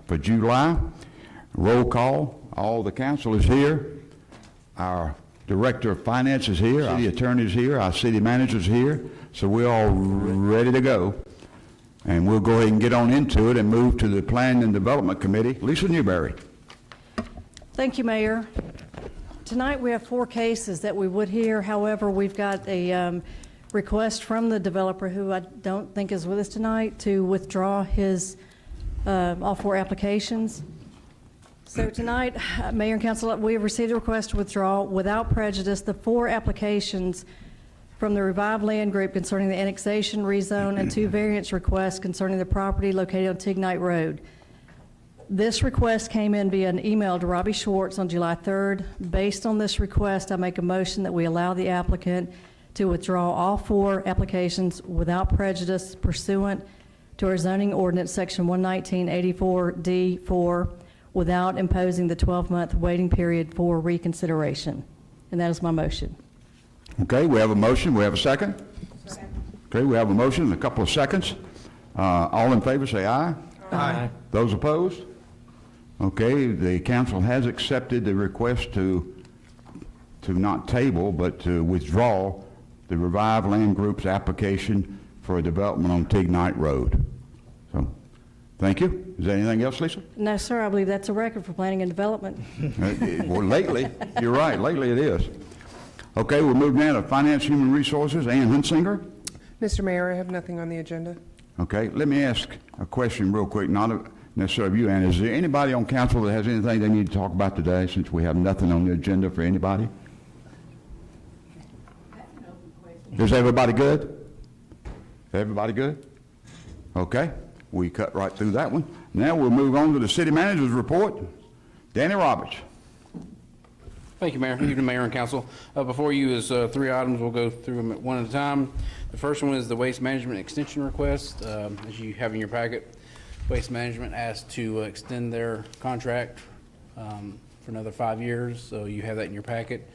for July. Roll call. All the council is here. Our Director of Finance is here. Our City Attorney is here. Our City Manager is here. So we're all ready to go. And we'll go ahead and get on into it and move to the Planning and Development Committee. Lisa Newberry. Thank you, Mayor. Tonight we have 4 cases that we would hear. However, we've got a request from the developer, who I don't think is with us tonight, to withdraw his all 4 applications. So tonight, Mayor and Council, we have received a request to withdraw without prejudice the 4 applications from the Revived Land Group concerning the annexation, rezone, and 2 variance requests concerning the property located on Tignite Road. This request came in via an email to Robbie Schwartz on July 3rd. Based on this request, I make a motion that we allow the applicant to withdraw all 4 applications without prejudice pursuant to our zoning ordinance, section 11984D4, without imposing the 12-month waiting period for reconsideration. And that is my motion. Okay, we have a motion. We have a second? Second. Okay, we have a motion in a couple of seconds. All in favor say aye. Aye. Those opposed? Okay, the council has accepted the request to not table, but to withdraw the Revive Land Group's application for a development on Tignite Road. So, thank you. Is there anything else, Lisa? No, sir, I believe that's a record for planning and development. Well, lately, you're right, lately it is. Okay, we'll move now to Finance Human Resources. Ann Hunsinger. Mr. Mayor, I have nothing on the agenda. Okay, let me ask a question real quick, not necessarily of you, Ann. Is there anybody on council that has anything they need to talk about today, since we have nothing on the agenda for anybody? Is everybody good? Everybody good? Okay, we cut right through that one. Now we'll move on to the City Manager's report. Danny Roberts. Thank you, Mayor. Evening, Mayor and Council. Before you is 3 items. We'll go through them one at a time. The first one is the Waste Management extension request. As you have in your packet, Waste Management asked to extend their contract for another 5 years, so you have that in your packet.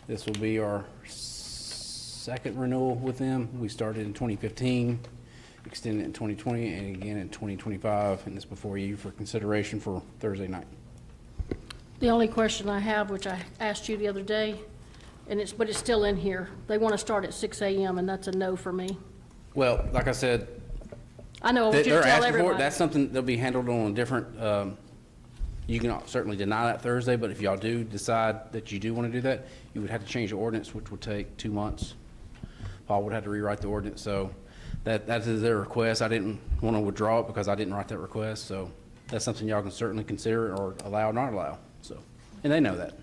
This will be our second renewal with them. We started in 2015, extended in 2020, and again in 2025, and it's before you for consideration for Thursday night. The only question I have, which I asked you the other day, but it's still in here. They want to start at 6 a.m., and that's a no for me. Well, like I said, I know, I want you to they're tell asking for it. everybody. That's something that'll be handled on a different, you can certainly deny that Thursday, but if y'all do decide that you do want to do that, you would have to change the ordinance, which would take 2 months. Paul would have to rewrite the ordinance, so that is their request. I didn't want to withdraw it because I didn't write that request, so that's something y'all can certainly consider or allow or not allow, so, and they know that.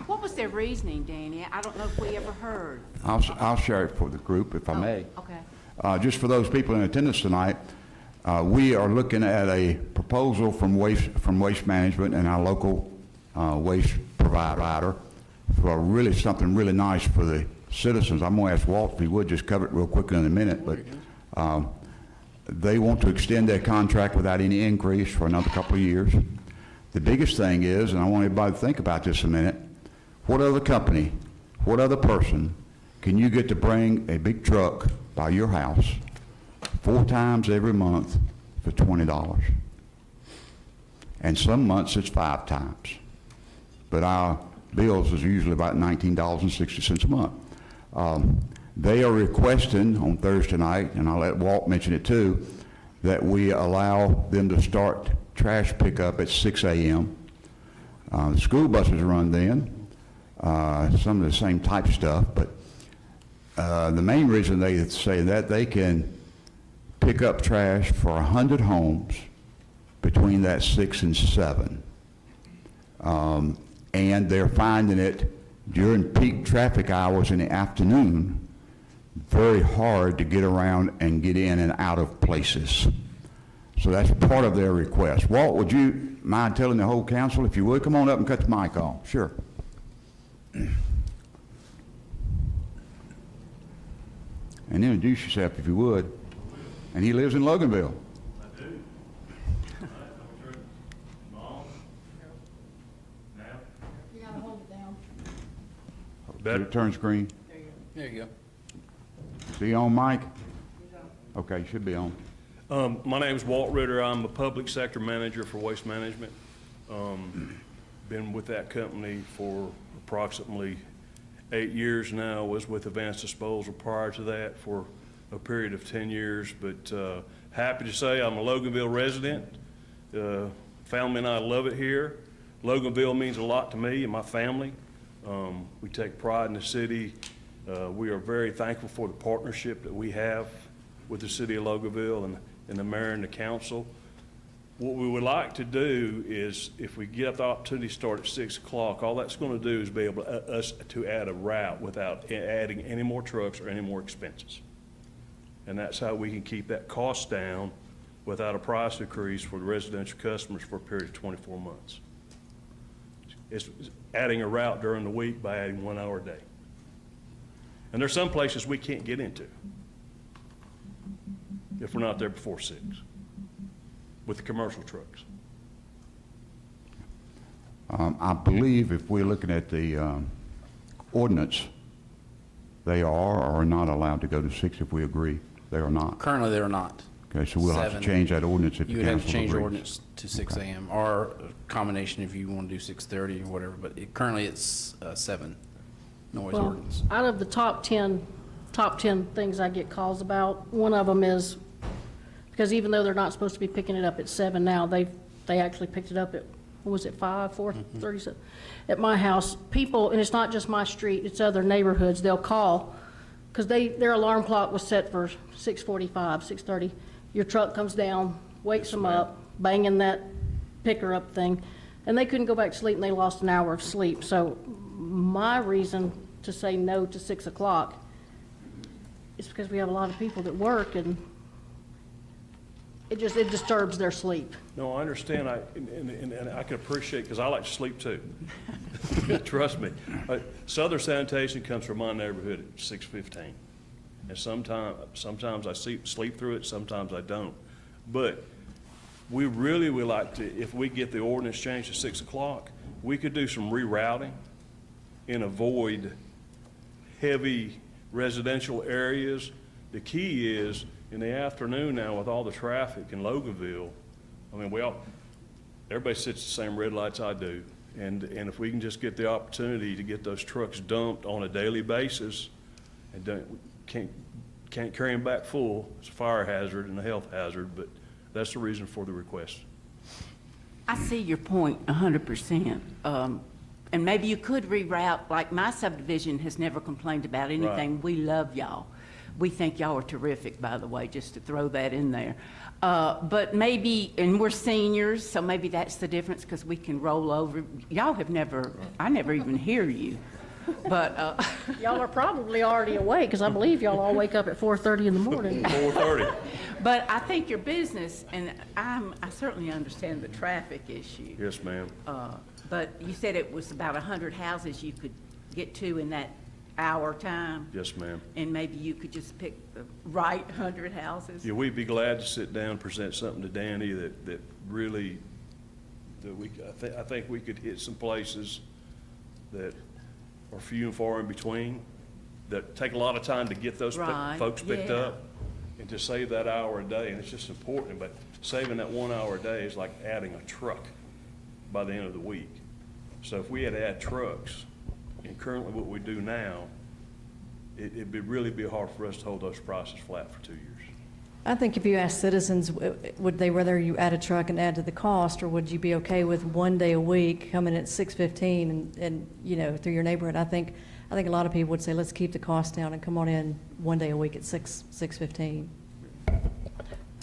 What was their reasoning, Danny? I don't know if we ever heard. I'll share it for the group, if I may. Okay. Just for those people in attendance tonight, we are looking at a proposal from Waste Management and our local waste provider for really something really nice for the citizens. I'm going to ask Walt if he would just cover it real quickly in a minute, but they want to extend their contract without any increase for another couple of years. The biggest thing is, and I want everybody to think about this a minute, what other company, what other person can you get to bring a big truck by your house 4 times every month for $20? And some months it's 5 times. But our bills is usually about $19.60 a month. They are requesting on Thursday night, and I'll let Walt mention it too, that we allow them to start trash pickup at 6 a.m. The school buses run then, some of the same type stuff, but the main reason they say that, they can pick up trash for 100 homes between that 6 and 7. And they're finding it during peak traffic hours in the afternoon very hard to get around and get in and out of places. So that's part of their request. Walt, would you mind telling the whole council, if you would, come on up and cut the mic off. Sure. And introduce yourself if you would. And he lives in Loganville. I do. Mom. Now. You gotta hold it down. Better turn screen. There you go. Is he on mic? Okay, should be on. My name's Walt Ritter. I'm a public sector manager for Waste Management. Been with that company for approximately 8 years now. Was with Advanced Disposal prior to that for a period of 10 years. But happy to say I'm a Loganville resident. Family and I love it here. Loganville means a lot to me and my family. We take pride in the city. We are very thankful for the partnership that we have with the city of Loganville and the mayor and the council. What we would like to do is, if we get the opportunity to start at 6 o'clock, all that's going to do is be able us to add a route without adding any more trucks or any more expenses. And that's how we can keep that cost down without a price increase for the residential customers for a period of 24 months. It's adding a route during the week by adding 1 hour a day. And there's some places we can't get into if we're not there before 6 with the commercial trucks. I believe if we're looking at the ordinance, they are or are not allowed to go to 6 if we agree. They are not. Currently, they're not. Okay, so we'll have to 7. change that ordinance if the You would have to council change your agrees. ordinance to 6 a.m. or a combination if you want to do 6:30 or whatever, but currently it's 7 noise Well, ordinance. out of the top 10 things I get calls about, one of them is, because even though they're not supposed to be picking it up at 7 now, they actually picked it up at, what was it, 4:37? At my house, people, and it's not just my street, it's other neighborhoods, they'll call, because their alarm clock was set for 6:45, 6:30. Your truck comes down, wakes them up, banging that picker-up thing, and they couldn't go back to sleep, and they lost an hour of sleep. So my reason to say no to 6 o'clock is because we have a lot of people that work, and it disturbs their sleep. No, I understand, and I can appreciate, because I like to sleep too. Trust me. Southern Sanitation comes from my neighborhood at 6:15. And sometimes I sleep through it, sometimes I don't. But we really would like to, if we get the ordinance changed to 6 o'clock, we could do some rerouting and avoid heavy residential areas. The key is, in the afternoon now, with all the traffic in Loganville, I mean, everybody sits at the same red lights I do. And if we can just get the opportunity to get those trucks dumped on a daily basis, and can't carry them back full, it's a fire hazard and a health hazard, but that's the reason for the request. I see your point 100%. And maybe you could reroute, like my subdivision has never complained about anything. Right. We love y'all. We think y'all are terrific, by the way, just to throw that in there. But maybe, and we're seniors, so maybe that's the difference, because we can roll over. Y'all have never, I never even hear you. But Y'all are probably already awake, because I believe y'all all wake up at 4:30 in the morning. 4:30. But I think your business, and I certainly understand the traffic issue. Yes, ma'am. But you said it was about 100 houses you could get to in that hour time, Yes, ma'am. and maybe you could just pick the right 100 houses. Yeah, we'd be glad to sit down, present something to Danny that really, I think we could hit some places that are few and far in between, that take a lot of time to get those Right, folks picked yeah. up, and to save that hour a day, and it's just important, but saving that 1 hour a day is like adding a truck by the end of the week. So if we had to add trucks, and currently what we do now, it'd really be hard for us to hold those prices flat for 2 years. I think if you ask citizens, would they rather you add a truck and add to the cost, or would you be okay with 1 day a week coming at 6:15 and, you know, through your neighborhood? I think a lot of people would say, let's keep the cost down and come on in 1 day a week at 6:15.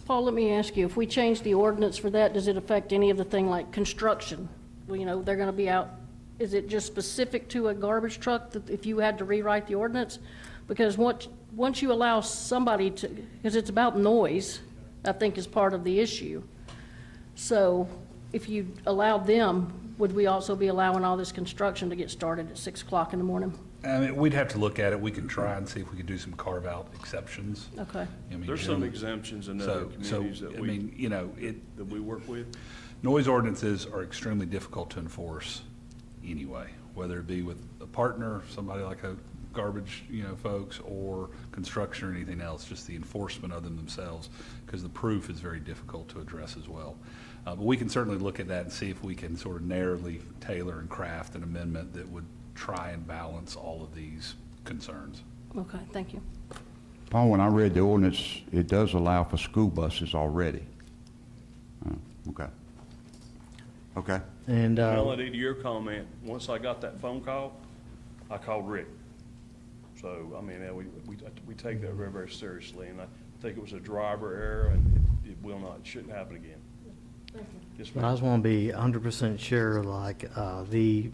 Paul, let me ask you, if we change the ordinance for that, does it affect any of the thing like construction? Well, you know, they're gonna be out, is it just specific to a garbage truck that if you had to rewrite the ordinance? Because once you allow somebody to, because it's about noise, I think is part of the issue. So if you allowed them, would we also be allowing all this construction to get started at 6 o'clock in the morning? I mean, we'd have to look at it. We can try and see if we could do some carve-out exceptions. Okay. I mean, There's some generally- exemptions in other communities I mean, you know, that we work with. noise ordinances are extremely difficult to enforce anyway, whether it be with a partner, somebody like a garbage, folks, or construction or anything else, just the enforcement of them themselves, because the proof is very difficult to address as well. But we can certainly look at that and see if we can sort of narrowly tailor and craft an amendment that would try and balance all of these concerns. Okay, thank you. Paul, when I read the ordinance, it does allow for school buses already. Okay. Okay. And Melody, to your comment, once I got that phone call, I called Rick. So, I mean, we take that very, very seriously, and I think it was a driver error, and it will not, it shouldn't happen again. Yes, but I ma'am. just want to be 100% sure, like, the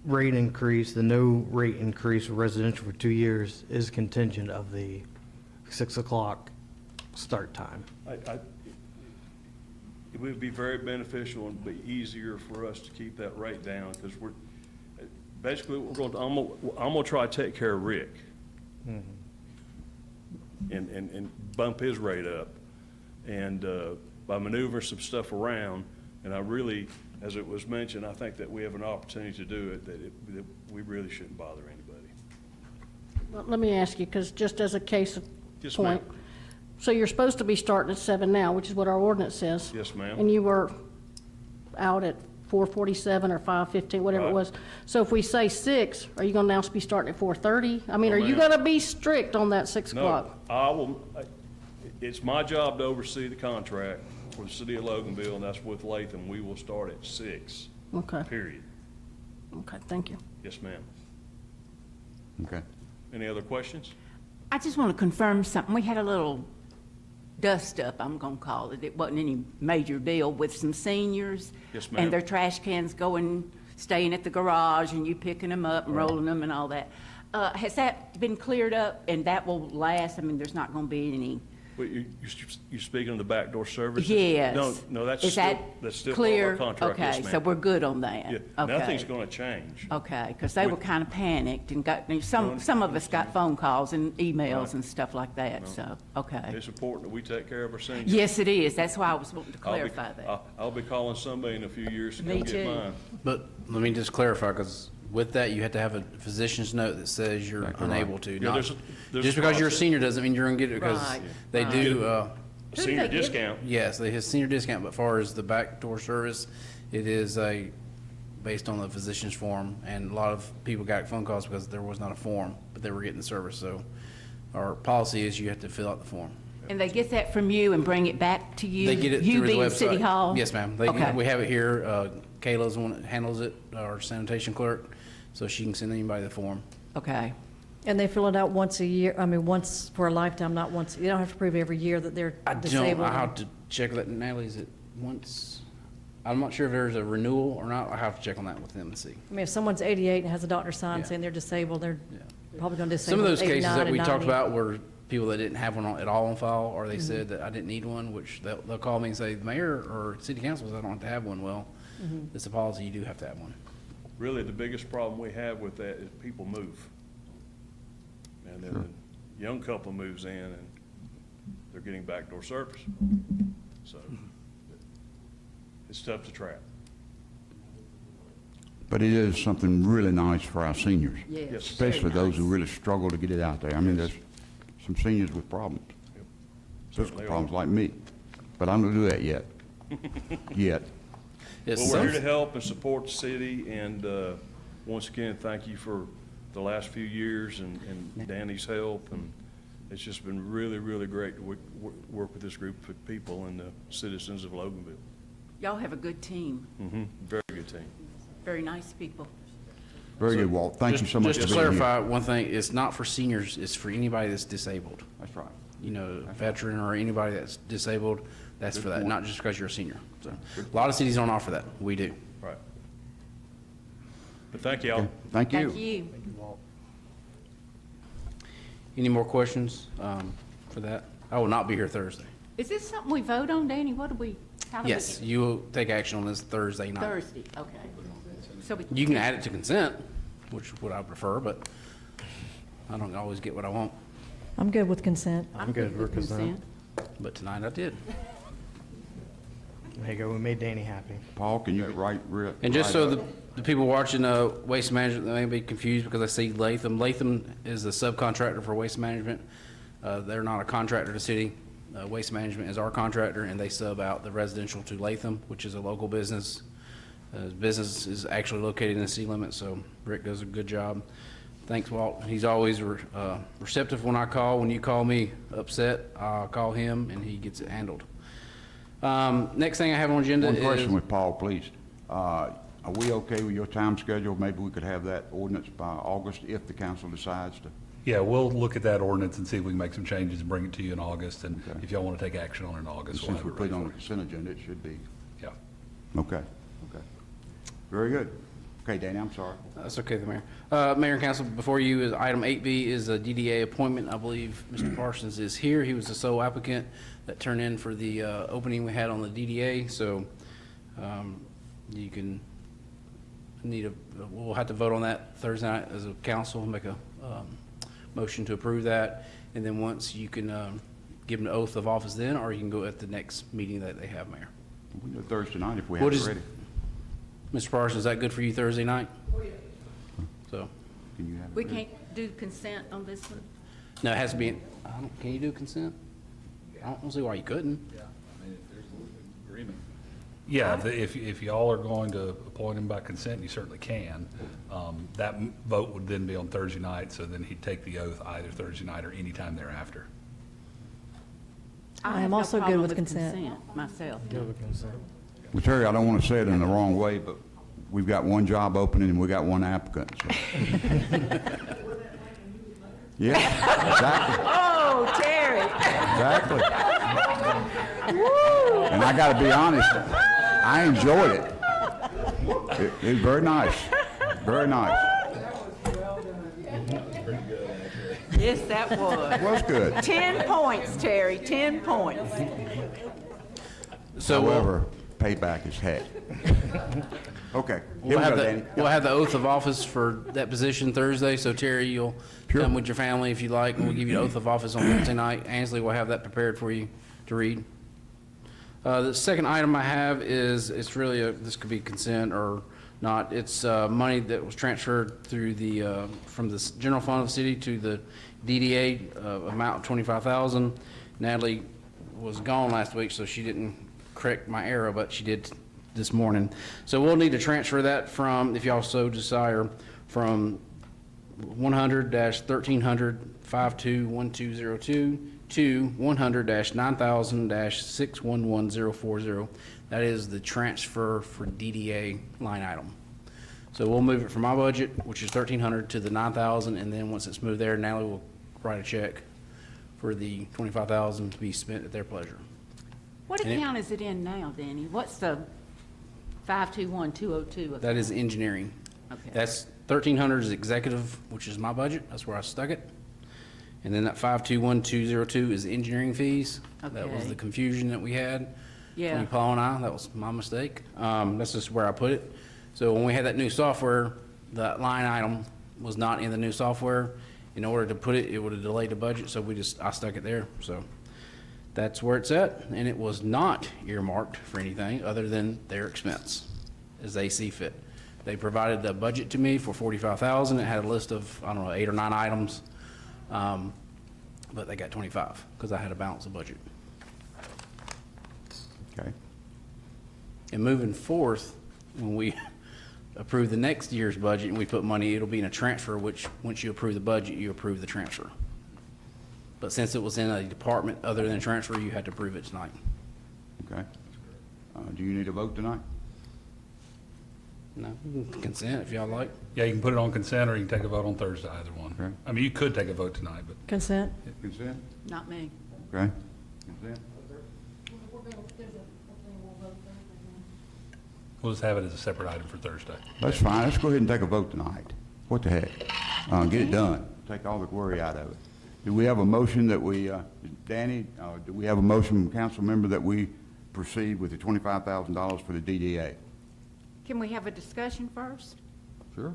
rate increase, the no rate increase for residential for 2 years is contingent of the 6 o'clock start time. It would be very beneficial and be easier for us to keep that rate down, because basically, I'm gonna try to take care of Rick. And bump his rate up, and by maneuvering some stuff around, and I really, as it was mentioned, I think that we have an opportunity to do it, that we really shouldn't bother anybody. Well, let me ask you, because just as a case of Yes, ma'am. point, so you're supposed to be starting at 7 now, which is what our ordinance says. Yes, ma'am. And you were out at 4:47 or 5:15, whatever it Right. was. So if we say 6, are you going to now be starting at 4:30? I mean, No, are you ma'am. going to be strict on that 6 No, o'clock? it's my job to oversee the contract for the city of Loganville, and that's with Latham. We will start at 6, Okay, period. okay, thank you. Yes, ma'am. Okay. Any other questions? I just want to confirm something. We had a little dust-up, I'm going to call it. It wasn't any major deal with some seniors. Yes, ma'am. And their trash cans staying at the garage, and you picking them up and rolling them and all that. Has that been cleared up, and that will last? I mean, there's not going to be any... Well, you speaking of the backdoor services? Yes. No, that's Is still, that that's still part of clear? our contract, yes, Okay, ma'am. so we're good on that? Yeah, Okay. nothing's gonna change. Okay, because they were kind of panicked and some of us got phone calls and emails and stuff like that, so, okay. It's important that we take care of our seniors. Yes, it is. That's why I was wanting to I'll be- clarify that. I'll be calling somebody in a few years to Me come get too. mine. But let me just clarify, because with that, you have to have a physician's note that says you're unable to. Yeah, Not- there's a Just because you're a process. senior doesn't mean you're gonna get it, because Right, they right. do, A senior they give? discount. yes, they have senior discount, but as far as the backdoor service, it is based on the physician's form, and a lot of people got phone calls because there was not a form, but they were getting the service, so our policy is you have to fill out the form. And they get that from you and bring it back to you? They get it You through the being City website. Hall? Yes, ma'am. Okay. We have it here. Kayla's the one that handles it, our sanitation clerk, so she can send anybody the form. Okay, And they fill it out once a year, I mean, once for a lifetime, not once, you don't have to prove every year that they're I don't, disabled. I have to check that, Natalie, is it once? I'm not sure if there's a renewal or not. I have to check on that with them and see. I mean, if someone's 88 and has a doctor's sign Yeah. saying they're disabled, they're probably going to Some disable of those 89 cases that and we talked 90. about were people that didn't have one at all on file, or they said that I didn't need one, which they'll call me and say, the mayor or city council says I don't have to have one. Well, it's a policy, you do have to have one. Really, the biggest problem we have with that is people move. And then a young couple moves in and they're getting backdoor service. So it's tough to trap. But it is something really nice for our seniors, yes. Yes. especially very those who nice. really struggle to get it out there. I mean, there's some seniors with problems, physical Certainly are. problems like me, but I don't do that yet. Yet. Yes, Well, we're here to some- help and support the city, and once again, thank you for the last few years and Danny's help, and it's just been really, really great to work with this group of people and the citizens of Loganville. Y'all have a good team, Very good team. very nice people. Very good, Walt. Thank you so much Just for to being here. clarify, one thing, it's not for seniors, it's for anybody that's disabled. That's right. You know, veteran or anybody that's disabled, that's for that, not just because you're a senior. So, a lot of cities don't offer that. We do. Right. But thank y'all. Thank you. Thank you. Any more questions for that? I will not be here Thursday. Is this something we vote on, Danny? What do we, how do we? Yes, you will take action on this Thursday night. Thursday, okay. So we You can add it to consent, which would I prefer, but I don't always get what I want. I'm good with consent. I'm good with consent. But tonight I did. There you go, we made Danny happy. Paul, can you write? And just so the people watching Waste Management, they may be confused because I see Latham. Latham is the subcontractor for Waste Management. They're not a contractor to the city. Waste Management is our contractor, and they sub out the residential to Latham, which is a local business. His business is actually located in the city limits, so Rick does a good job. Thanks, Walt. He's always receptive when I call. When you call me upset, I'll call him, and he gets it handled. Next thing I have on the agenda One is... question with Paul, please. Are we okay with your time schedule? Maybe we could have that ordinance by August if the council decides to. Yeah, we'll look at that ordinance and see if we can make some changes and bring it to you in August. And Okay. if y'all want to take action on it in August, we'll Since have we it put ready it on for the you. consent agenda, it should be. Yeah. Okay, okay. Very good. Okay, Danny, I'm sorry. That's okay, the Mayor. Mayor and Council, before you is item 8B is a DDA appointment. I believe Mr. Parsons is here. He was the sole applicant that turned in for the opening we had on the DDA, so you can we'll have to vote on that Thursday night as a council, make a motion to approve that, and then once you can give them the oath of office then, or you can go at the next meeting that they have, Mayor. We can do it Thursday night if we What have is- it ready. Mr. Parsons, is that good for you Thursday night? So, Can you have it We ready? can't do consent on this one? no, it has to be, can you do consent? I don't see why you couldn't. Yeah, if y'all are going to appoint him by consent, you certainly can. That vote would then be on Thursday night, so then he'd take the oath either Thursday night or any time thereafter. I am have no also good problem with consent. Myself. Good with consent. Well, Terry, I don't want to say it in the wrong way, but we've got one job opening and we got one applicant. So. Yeah, exactly, Oh, Terry. exactly. And I got to be honest, I enjoyed it. It was very nice, very nice. Yes, that was. It was good. 10 points, Terry, 10 points. So However, payback is heck. Okay, here we'll we have go, the, Danny. we'll have the oath of office for that position Thursday, so Terry, you'll Sure. come with your family if you like, and we'll give you the oath of office on Thursday night. Ansley will have that prepared for you to read. The second item I have is, it's really this could be consent or not. It's money that was transferred through the, from the general fund of the city to the DDA, amount of $25,000. Natalie was gone last week, so she didn't correct my error, but she did this morning. So we'll need to transfer that from, if y'all so desire, from 100-1300-521202 to 100-9000-611040. That is the transfer for DDA line item. So we'll move it from my budget, which is 1,300, to the 9,000, and then once it's moved there, Natalie will write a check for the 25,000 to be spent at their pleasure. What And it- account is it in now, Danny? What's the 521202? That is engineering. Okay. That's 1,300 is executive, which is my budget. That's where I stuck it. And then that 521202 is engineering fees. That was Okay. the confusion that we had. Yeah. Between Paul and I, that was my mistake. That's just where I put it. So when we had that new software, that line item was not in the new software. In order to put it, it would have delayed the budget, so I stuck it there. So that's where it's at, and it was not earmarked for anything other than their expense, as they see fit. They provided the budget to me for $45,000. It had a list of, I don't know, 8 or 9 items, but they got 25 because I had to balance the budget. Okay, And moving forth, when we approve the next year's budget and we put money, it'll be in a transfer, which, once you approve the budget, you approve the transfer. But since it was in a department other than transfer, you had to approve it tonight. okay. Do you need a vote tonight? No, consent if y'all like. Yeah, you can put it on consent or you can take a vote on Thursday, either one. Okay. I mean, you could take a vote tonight, but Consent? Consent? Not me. Okay. Consent? we'll just have it as a separate item for Thursday. That's fine. Let's go ahead and take a vote tonight. What the heck? Get it done. Take all the worry out of it. Do we have a motion that we, Danny, do we have a motion from council member that we proceed with the $25,000 for the DDA? Can we have a discussion first? Sure.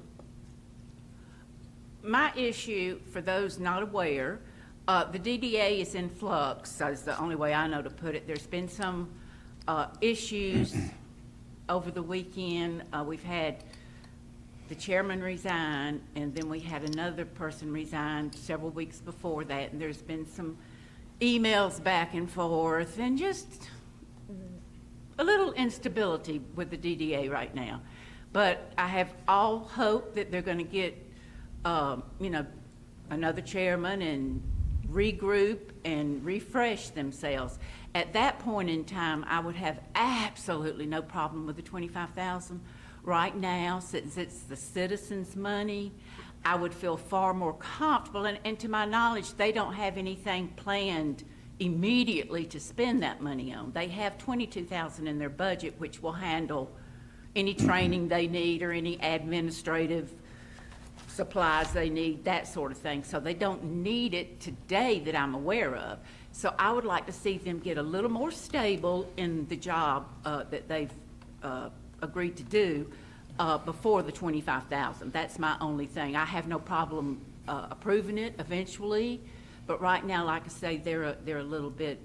My issue, for those not aware, the DDA is in flux, that's the only way I know to put it. There's been some issues over the weekend. We've had the chairman resign, and then we had another person resign several weeks before that, and there's been some emails back and forth, and just a little instability with the DDA right now. But I have all hope that they're going to get, another chairman and regroup and refresh themselves. At that point in time, I would have absolutely no problem with the $25,000. Right now, since it's the citizens' money, I would feel far more comfortable. And to my knowledge, they don't have anything planned immediately to spend that money on. They have $22,000 in their budget, which will handle any training they need or any administrative supplies they need, that sort of thing. So they don't need it today that I'm aware of. So I would like to see them get a little more stable in the job that they've agreed to do before the $25,000. That's my only thing. I have no problem approving it eventually, but right now, like I say, they're a little bit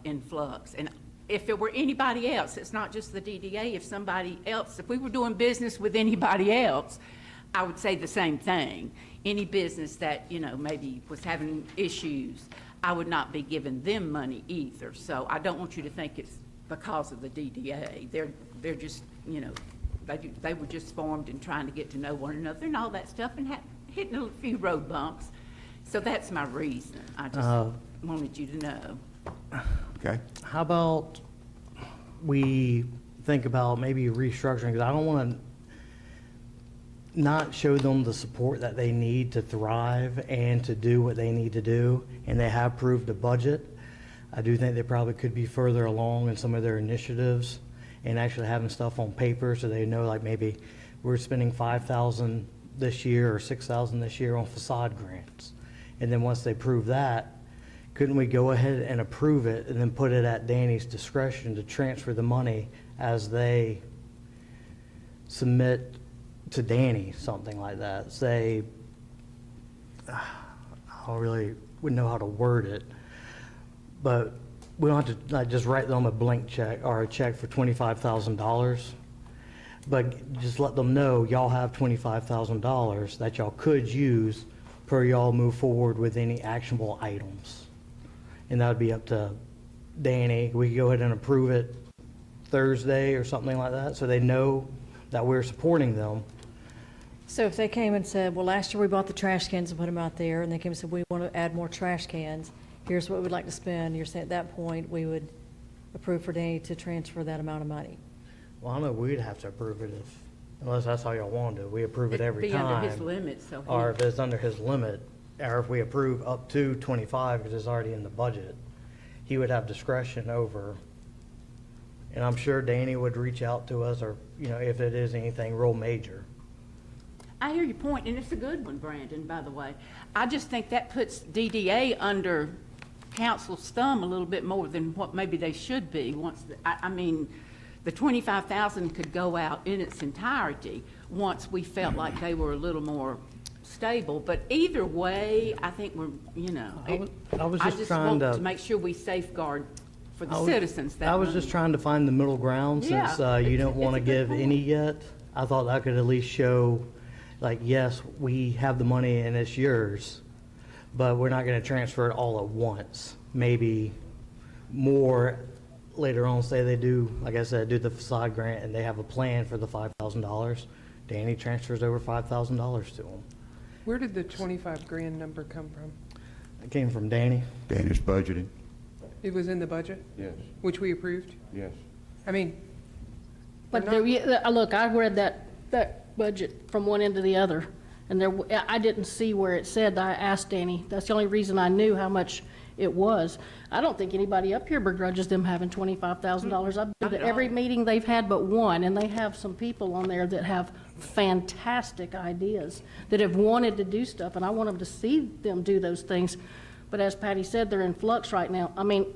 in flux. And if it were anybody else, it's not just the DDA, if somebody else, if we were doing business with anybody else, I would say the same thing. Any business that, maybe was having issues, I would not be giving them money either. So I don't want you to think it's because of the DDA. They're just, they were just formed and trying to get to know one another and all that stuff and hitting a few road bumps. So that's my reason. I just wanted you to know. Okay? How about we think about maybe restructuring, because I don't want to not show them the support that they need to thrive and to do what they need to do, and they have approved a budget. I do think they probably could be further along in some of their initiatives and actually having stuff on paper so they know, like, maybe we're spending $5,000 this year or $6,000 this year on facade grants. And then once they prove that, couldn't we go ahead and approve it and then put it at Danny's discretion to transfer the money as they submit to Danny, something like that? Say, I really wouldn't know how to word it, but we don't have to just write them a blank check or a check for $25,000, but just let them know y'all have $25,000 that y'all could use per y'all move forward with any actionable items. And that would be up to Danny. We could go ahead and approve it Thursday or something like that, so they know that we're supporting them. So if they came and said, well, last year we bought the trash cans and put them out there, and they came and said, we want to add more trash cans, here's what we'd like to spend, you're saying at that point, we would approve for Danny to transfer that amount of money? Well, I know we'd have to approve it unless that's how y'all want to do. We approve it every Be under time. his limit, so Or if it's under his limit, or if we approve up to 25 because it's already in the budget, he would have discretion over. And I'm sure Danny would reach out to us, or, if it is anything real major. I hear your point, and it's a good one, Brandon, by the way. I just think that puts DDA under council's thumb a little bit more than what maybe they should be. The $25,000 could go out in its entirety once we felt like they were a little more stable. But either way, I think we're, I was just just trying want to- to make sure we safeguard for the citizens that I was just money. trying to find the middle ground, since Yeah, you it's- don't want to it's a good give any yet. I thought that could at least show, like, yes, we have the money and it's yours, but we're not going to transfer it all at once. Maybe more later on, say they do, like I said, do the facade grant and they have a plan for the $5,000. Danny transfers over $5,000 to them. Where did the 25 grand number come from? It came from Danny. Danny's budgeting. It was in the budget, Yes, which we approved? yes. I mean, But They're look, I read that budget from one end to the other, and I didn't see where it said. I asked Danny. That's the only reason I knew how much it was. I don't think anybody up here begrudges them having $25,000. I've been to every meeting they've had but one, and they have some people on there that have fantastic ideas, that have wanted to do stuff, and I want them to see them do those things. But as Patty said, they're in flux right now. I mean,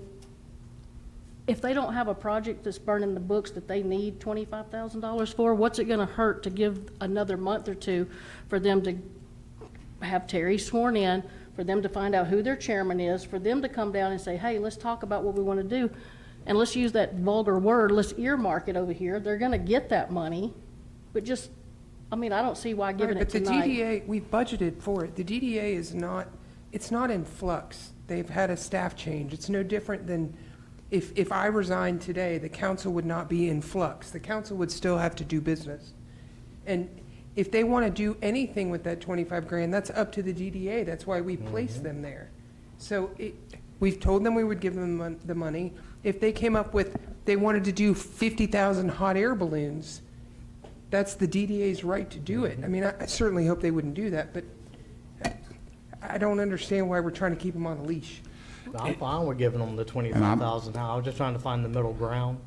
if they don't have a project that's burning the books that they need $25,000 for, what's it gonna hurt to give another month or two for them to have Terry sworn in, for them to find out who their chairman is, for them to come down and say, hey, let's talk about what we wanna do? and let's use that vulgar word, let's earmark it over here. They're gonna get that money, but just, I mean, I don't see why giving Right, it but the tonight. DDA, we've budgeted for it. The DDA is not, it's not in flux. They've had a staff change. It's no different than if I resigned today, the council would not be in flux. The council would still have to do business. And if they want to do anything with that 25 grand, that's up to the DDA. That's why we placed them there. So we've told them we would give them the money. If they came up with, they wanted to do 50,000 hot air balloons, that's the DDA's right to do it. I mean, I certainly hope they wouldn't do that, but I don't understand why we're trying to keep them on a leash. I'm fine with giving them the 25,000 now. I was just trying to find the middle ground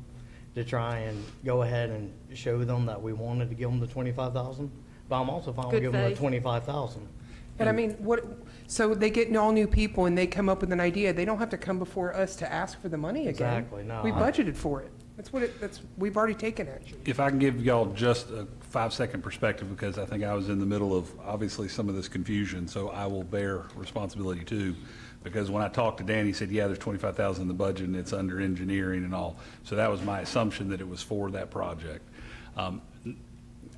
to try and go ahead and show them that we wanted to give them the 25,000. But I'm also fine with Good giving them the faith. 25,000. But I mean, so they get all new people and they come up with an idea, they don't have to come before us to ask for the money again. Exactly, no, We I- budgeted for it. We've already taken action. If I can give y'all just a 5-second perspective, because I think I was in the middle of, obviously, some of this confusion, so I will bear responsibility too. Because when I talked to Dan, he said, yeah, there's 25,000 in the budget and it's under engineering and all. So that was my assumption that it was for that project.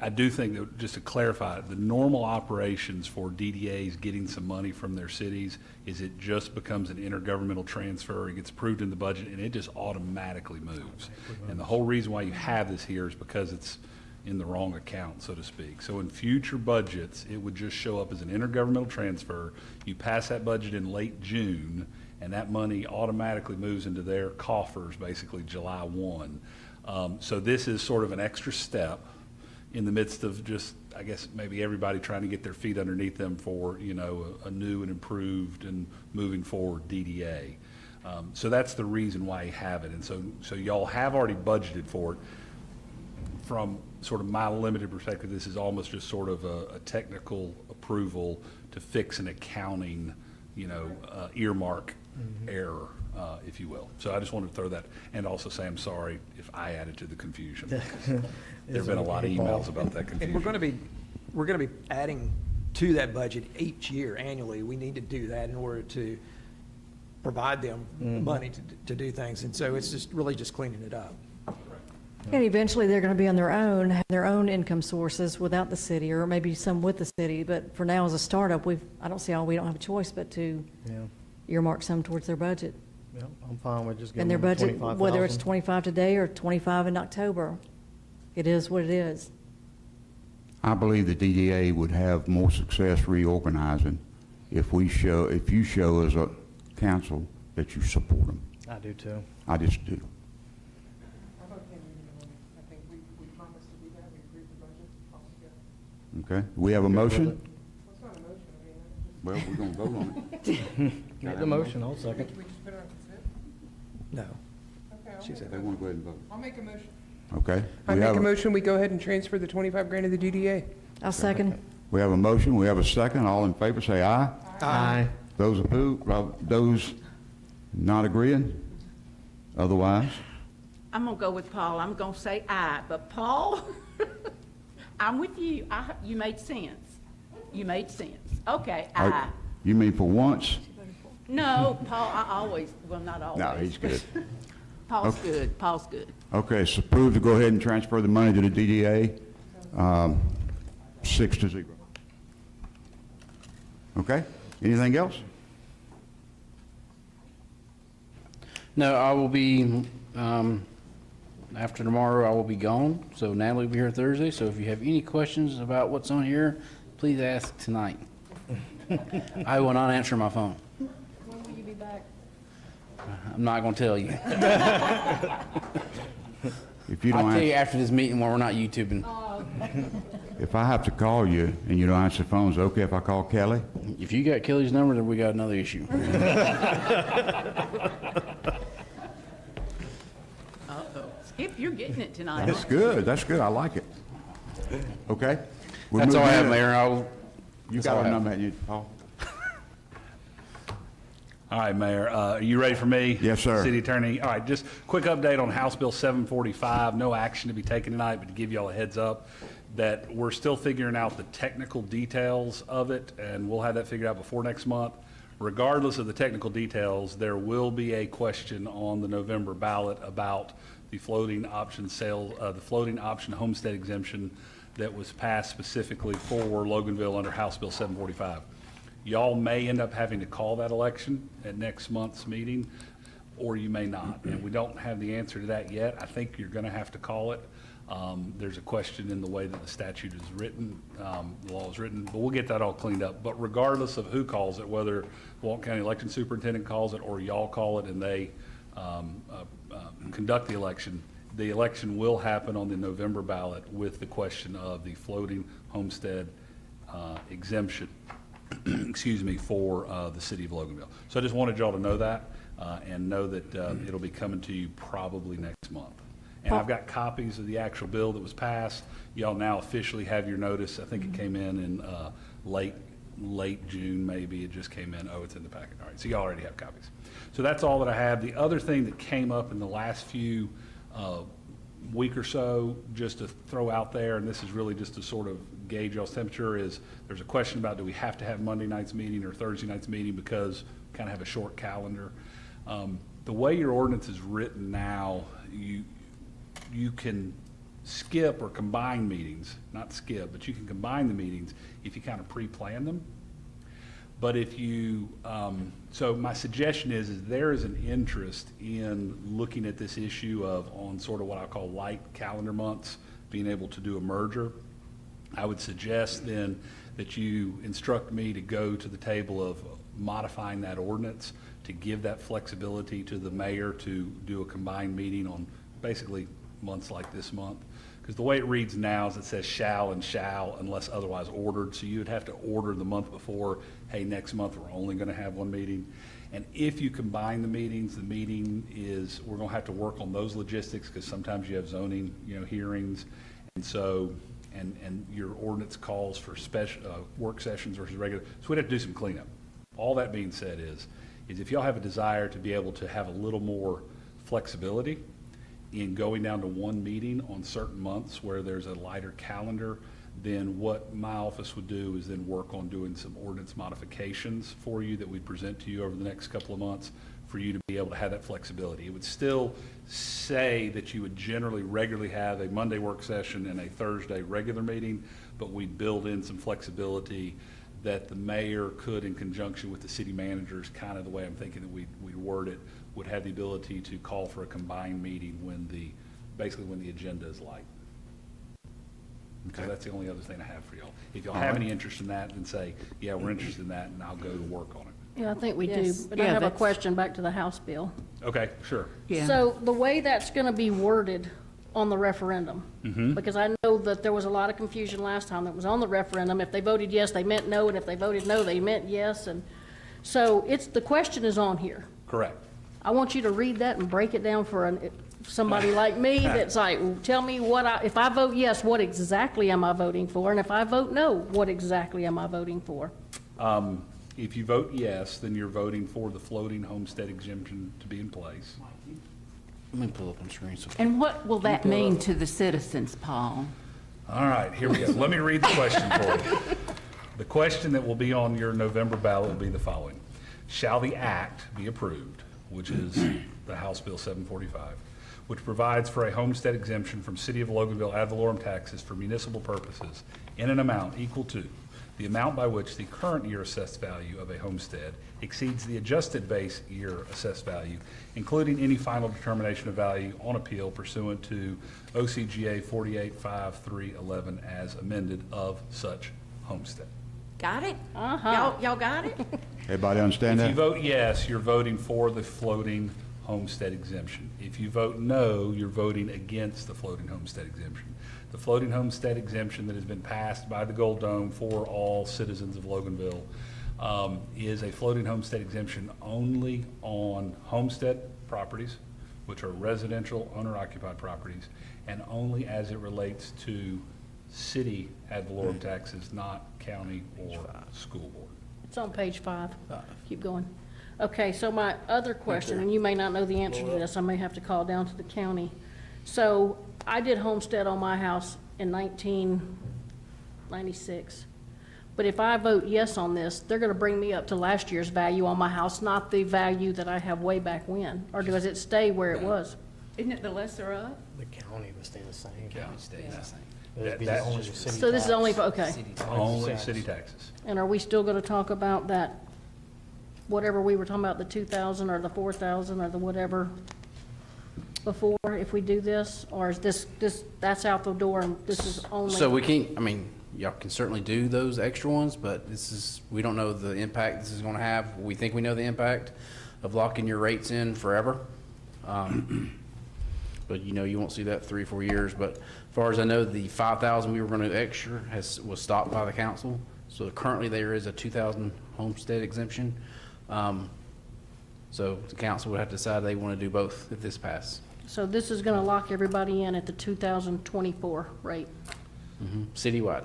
I do think that, just to clarify, the normal operations for DDAs getting some money from their cities is it just becomes an intergovernmental transfer, it gets approved in the budget, and it just automatically moves. And the whole reason why you have this here is because it's in the wrong account, so to speak. So in future budgets, it would just show up as an intergovernmental transfer. You pass that budget in late June, and that money automatically moves into their coffers, basically July 1. So this is sort of an extra step in the midst of just, I guess, maybe everybody trying to get their feet underneath them for, you know, a new and improved and moving forward DDA. So that's the reason why you have it. And so y'all have already budgeted for it. From sort of my limited perspective, this is almost just sort of a technical approval to fix an accounting, you know, earmark error, if you will. So I just wanted to throw that, and also say I'm sorry if I added to the confusion. There've been a lot of emails about that confusion. And we're gonna be adding to that budget each year annually. We need to do that in order to provide them money to do things. And so it's just really just cleaning it up. And eventually, they're going to be on their own, have their own income sources without the city, or maybe some with the city. But for now, as a startup, I don't see how we don't have a choice but to Yeah, earmark some towards their budget. yeah, I'm fine with just giving And their them budget, 25,000. whether it's 25 today or 25 in October, it is what it is. I believe the DDA would have more success reorganizing if you show as a council that you support them. I do too. I just do. I think we promised to do that. We approved the budget. Okay? We have a motion? Well, it's not a motion. I mean, Well, we're going to vote on it. Make the motion, I'll second. we just put it on consent? No. Okay, She said They want to go ahead and vote. I'll make a motion. Okay? I We make have a motion, we go ahead and transfer the 25 grand to the DDA. I'll second. We have a motion, we have a second. All in favor, say aye. Aye. Those opposed, those not agreeing? Otherwise? I'm gonna go with Paul. I'm gonna say aye, but Paul, I'm with you. You made sense. You made sense. Okay, aye. You mean for once? No, Paul, I always, well, not always. No, he's good. Paul's good. Paul's good. Okay, it's approved to go ahead and transfer the money to the DDA, 6-0. Okay? Anything else? No, I will be, after tomorrow, I will be gone, so Natalie will be here Thursday, so if you have any questions about what's on here, please ask tonight. I will not answer my phone. When will you be back? I'm not gonna tell you. If you I'll don't tell you answer, after this meeting when we're not YouTubing. if I have to call you and you don't answer the phone, is it okay if I call Kelly? If you got Kelly's number, then we got another issue. Uh-oh. Skip, you're getting it tonight. That's good, that's good, I like it. Okay? We'll That's move all I have, in. Mayor. You That's all got I a have. number, haven't you, Paul? All right, Mayor, are you ready for me? Yes, sir. City Attorney, all right, just quick update on House Bill 745, no action to be taken tonight, but to give y'all a heads up that we're still figuring out the technical details of it, and we'll have that figured out before next month. regardless of the technical details, there will be a question on the November ballot about the floating option the floating option homestead exemption that was passed specifically for Loganville under House Bill 745. Y'all may end up having to call that election at next month's meeting, or you may not. And we don't have the answer to that yet. I think you're going to have to call it. There's a question in the way that the statute is written, the law is written, but we'll get that all cleaned up. But regardless of who calls it, whether Walton County Election Superintendent calls it or y'all call it and they conduct the election will happen on the November ballot with the question of the floating homestead exemption, excuse me, for the city of Loganville. So I just wanted y'all to know that and know that it'll be coming to you probably next month. And I've got copies of the actual bill that was passed. Y'all now officially have your notice. I think it came in late June, maybe. It just came in. Oh, it's in the packet. All right, so y'all already have copies. So that's all that I have. The other thing that came up in the last few week or so, just to throw out there, and this is really just to sort of gauge y'all's temperature, is there's a question about do we have to have Monday night's meeting or Thursday night's meeting because we kind of have a short calendar. The way your ordinance is written now, you can skip or combine meetings, not skip, but you can combine the meetings if you kind of pre-plan them. But if you, so my suggestion is there is an interest in looking at this issue of on sort of what I call light calendar months, being able to do a merger. I would suggest then that you instruct me to go to the table of modifying that ordinance to give that flexibility to the mayor to do a combined meeting on basically months like this month. Because the way it reads now is it says shall and shall unless otherwise ordered. So you would have to order the month before, hey, next month we're only going to have one meeting. And if you combine the meetings, the meeting is, we're going to have to work on those logistics because sometimes you have zoning, hearings. And so, and your ordinance calls for special work sessions versus regular. So we'd have to do some cleanup. All that being said is if y'all have a desire to be able to have a little more flexibility in going down to one meeting on certain months where there's a lighter calendar, then what my office would do is then work on doing some ordinance modifications for you that we'd present to you over the next couple of months for you to be able to have that flexibility. It would still say that you would generally regularly have a Monday work session and a Thursday regular meeting, but we'd build in some flexibility that the mayor could, in conjunction with the city managers, kind of the way I'm thinking that we'd word it, would have the ability to call for a combined meeting when basically when the agenda is light. So that's the only other thing I have for y'all. If y'all have any interest in that, then say, yeah, we're interested in that, and I'll go to work on it. Yeah, I think we do, Yes. but I Yeah, have a that's- question back to the House bill. Okay, sure. Yeah. So the way that's going to be worded on the referendum, because I know that there was a lot of confusion last time that was on the referendum. If they voted yes, they meant no, and if they voted no, they meant yes. And so the question is on here. Correct. I want you to read that and break it down for somebody like me that's like, well, tell me if I vote yes, what exactly am I voting for? And if I vote no, what exactly am I voting for? If you vote yes, then you're voting for the floating homestead exemption to be in place. Let me pull up on screen. And what will that mean to the citizens, Paul? All right, here we go. Let me read the question for you. The question that will be on your November ballot will be the following. Shall the act be approved, which is the House Bill 745, which provides for a homestead exemption from City of Loganville ad valorem taxes for municipal purposes in an amount equal to the amount by which the current year assessed value of a homestead exceeds the adjusted base year assessed value, including any final determination of value on appeal pursuant to OCGA 485311 as amended of such homestead. Got it? Uh-huh. Y'all got it? Everybody understand If you that? vote yes, you're voting for the floating homestead exemption. If you vote no, you're voting against the floating homestead exemption. The floating homestead exemption that has been passed by the Gold Dome for all citizens of Loganville is a floating homestead exemption only on homestead properties, which are residential owner-occupied properties, and only as it relates to city ad valorem taxes, not county or school board. It's on page 5. Keep going. Okay, so my other question, and you may not know the answer to this, I may have to call down to the county. So I did homestead on my house in 1996. But if I vote yes on this, they're gonna bring me up to last year's value on my house, not the value that I have way back when? Or does it stay where it was? Isn't it the lesser of? The county would stay the same. County stays the same. It'd be That's only the just- city So this is tax. only, for okay. Only city taxes. And are we still gonna talk about that, whatever we were talking about, the 2,000 or the 4,000 or the whatever before, if we do this? Or is this, that's out the door and this is only? So we can't, I mean, y'all can certainly do those extra ones, but we don't know the impact this is gonna have. We think we know the impact of locking your rates in forever. But you won't see that 3 or 4 years. But as far as I know, the 5,000 we were gonna extra was stopped by the council. So currently there is a 2,000 homestead exemption. So the council would have to decide they wanna do both if this passes. So this is gonna lock everybody in at the 2024 rate? Citywide.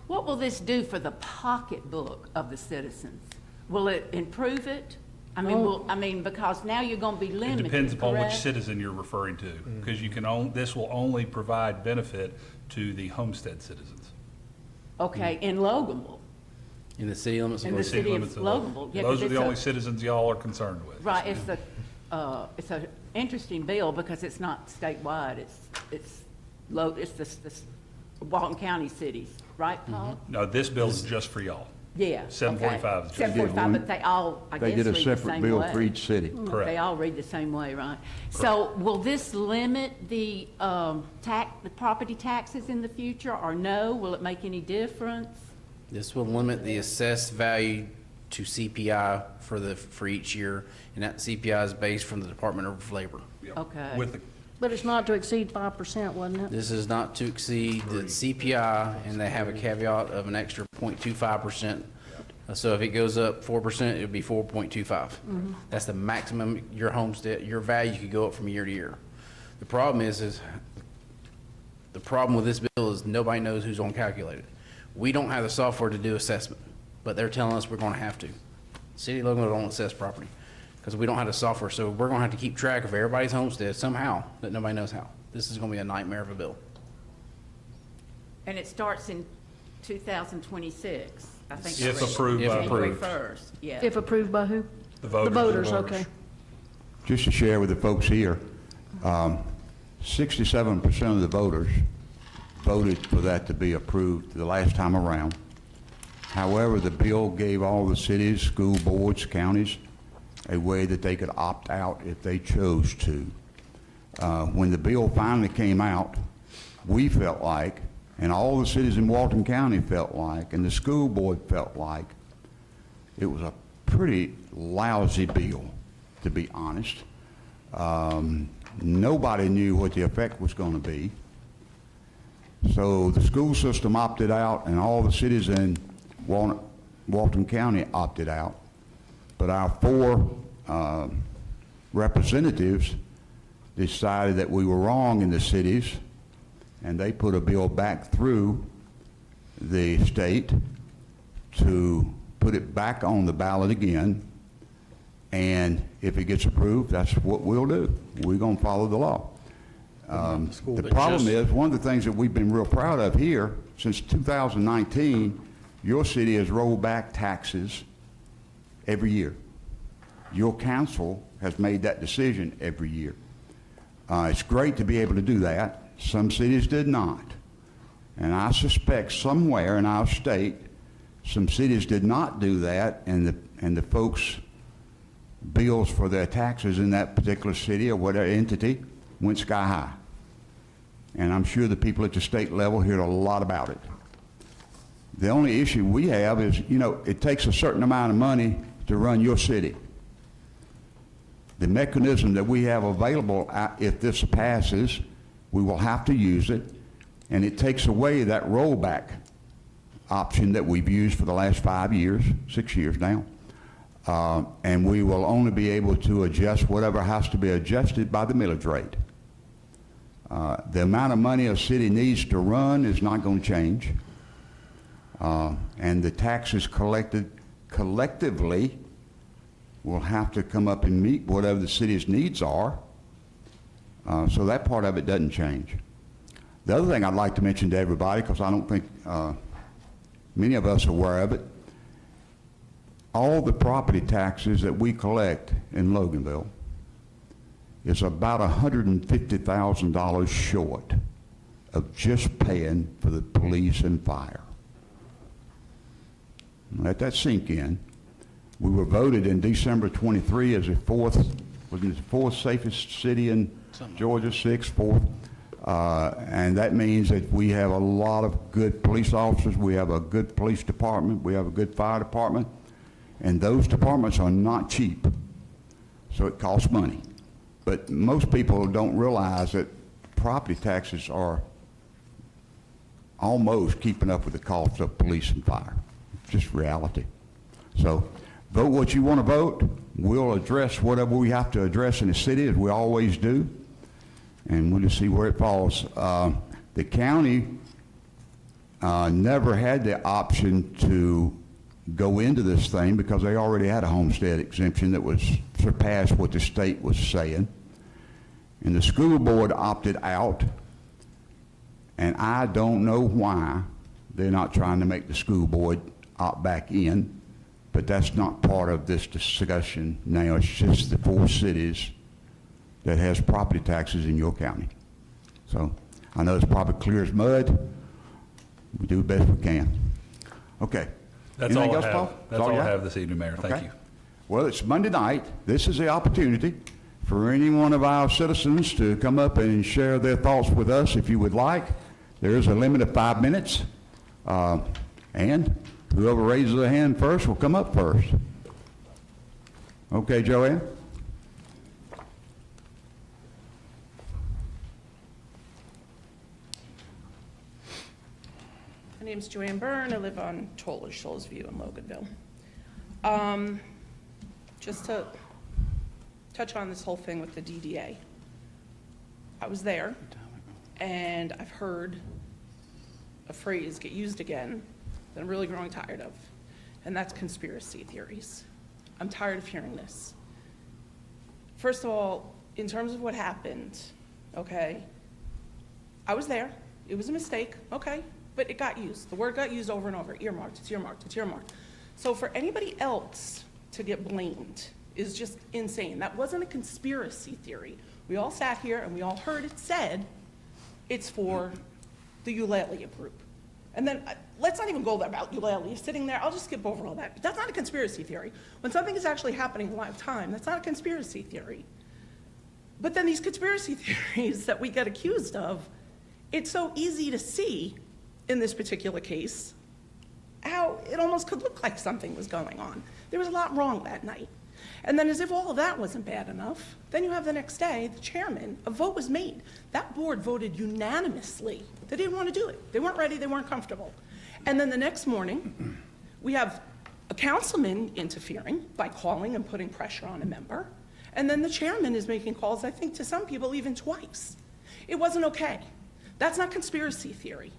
What will this do for the pocketbook of the citizens? Will it improve it? I mean, because now you're gonna be It limited, depends upon which correct? citizen you're referring to, because this will only provide benefit to the homestead citizens. Okay, in Loganville, In the city limits of In the Lake city of limits Loganville, yeah, 'cause Those are it's the a- only citizens y'all are concerned with. right, it's a interesting bill because it's not statewide, it's the Walton County cities, right, Paul? No, this bill is just for y'all. Yeah. 745 is just- 745, but they all, I guess, They did a read the separate same bill way. for each city. Correct. They all read the same way, right? So will this limit the the property taxes in the future, or no? Will it make any difference? This will limit the assessed value to CPI for each year, and that CPI is based from the Department of Labor. Okay. With the But it's not to exceed 5%, wasn't it? This is not to exceed the CPI, and they have a caveat of an extra 0.25%. So if it goes up 4%, it would be 4.25. That's the maximum your value could go up from year to year. The problem the problem with this bill is nobody knows who's gonna calculate it. We don't have the software to do assessment, but they're telling us we're gonna have to. City of Loganville don't assess property, because we don't have the software, so we're gonna have to keep track of everybody's homestead somehow, that nobody knows how. This is gonna be a nightmare of a bill. And it starts in 2026, I think. I If read. approved If by approved. the January 1st, yeah. If approved by who? The voters. The voters, The voters. okay. Just to share with the folks here, 67% of the voters voted for that to be approved the last time around. However, the bill gave all the cities, school boards, counties, a way that they could opt out if they chose to. When the bill finally came out, we felt like, and all the cities in Walton County felt like, and the school board felt like, it was a pretty lousy bill, to be honest. Nobody knew what the effect was going to be. So the school system opted out, and all the cities in Walton County opted out. But our 4 representatives decided that we were wrong in the cities, and they put a bill back through the state to put it back on the ballot again. And if it gets approved, that's what we'll do. We're going to follow the law. The problem is, one of the things that we've been real proud of here, since 2019, your city has rolled back taxes every year. Your council has made that decision every year. It's great to be able to do that. Some cities did not. And I suspect somewhere in our state, some cities did not do that, and the folks' bills for their taxes in that particular city or whatever entity went sky high. And I'm sure the people at the state level heard a lot about it. The only issue we have is, it takes a certain amount of money to run your city. The mechanism that we have available, if this passes, we will have to use it, and it takes away that rollback option that we've used for the last 5 years, 6 years now. And we will only be able to adjust whatever has to be adjusted by the millage rate. The amount of money a city needs to run is not going to change. And the taxes collected collectively will have to come up and meet whatever the city's needs are. So that part of it doesn't change. The other thing I'd like to mention to everybody, because I don't think many of us are aware of it. All the property taxes that we collect in Loganville is about $150,000 short of just paying for the police and fire. Let that sink in. We were voted in December 23 as the fourth safest city in Georgia, sixth, fourth. And that means that we have a lot of good police officers, we have a good police department, we have a good fire department, and those departments are not cheap, so it costs money. But most people don't realize that property taxes are almost keeping up with the cost of police and fire. Just reality. So vote what you want to vote. We'll address whatever we have to address in the city, as we always do, and we'll just see where it falls. The county never had the option to go into this thing because they already had a homestead exemption that was surpassed what the state was saying. And the school board opted out, and I don't know why they're not trying to make the school board opt back in, but that's not part of this discussion now. It's just the 4 cities that has property taxes in your county. So I know it's probably clear as mud. We do the best we can. Okay. That's Anything all else, I Paul? have. That's all you I got? have this evening, Mayor. Thank Okay. you. Well, it's Monday night. This is the opportunity for any one of our citizens to come up and share their thoughts with us if you would like. There is a limit of 5 minutes. And whoever raises their hand first will come up first. Okay, Joanne? My name's Joanne Byrne. I live on Toller Shoals View in Loganville. Just to touch on this whole thing with the DDA. I was there, and I've heard a phrase get used again that I'm really growing tired of, and that's conspiracy theories. I'm tired of hearing this. First of all, in terms of what happened, okay, I was there. It was a mistake, okay, but it got used. The word got used over and over. Earmarked, it's earmarked, it's earmarked. So for anybody else to get blamed is just insane. That wasn't a conspiracy theory. We all sat here and we all heard it said it's for the Eulalia group. And then, let's not even go there about Eulalia sitting there. I'll just skip over all that. But that's not a conspiracy theory. When something is actually happening in live time, that's not a conspiracy theory. But then these conspiracy theories that we get accused of, it's so easy to see in this particular case how it almost could look like something was going on. There was a lot wrong that night. And then as if all of that wasn't bad enough, then you have the next day, the chairman, a vote was made. That board voted unanimously. They didn't want to do it. They weren't ready, they weren't comfortable. And then the next morning, we have a councilman interfering by calling and putting pressure on a member. And then the chairman is making calls, I think, to some people even twice. It wasn't okay. That's not conspiracy theory.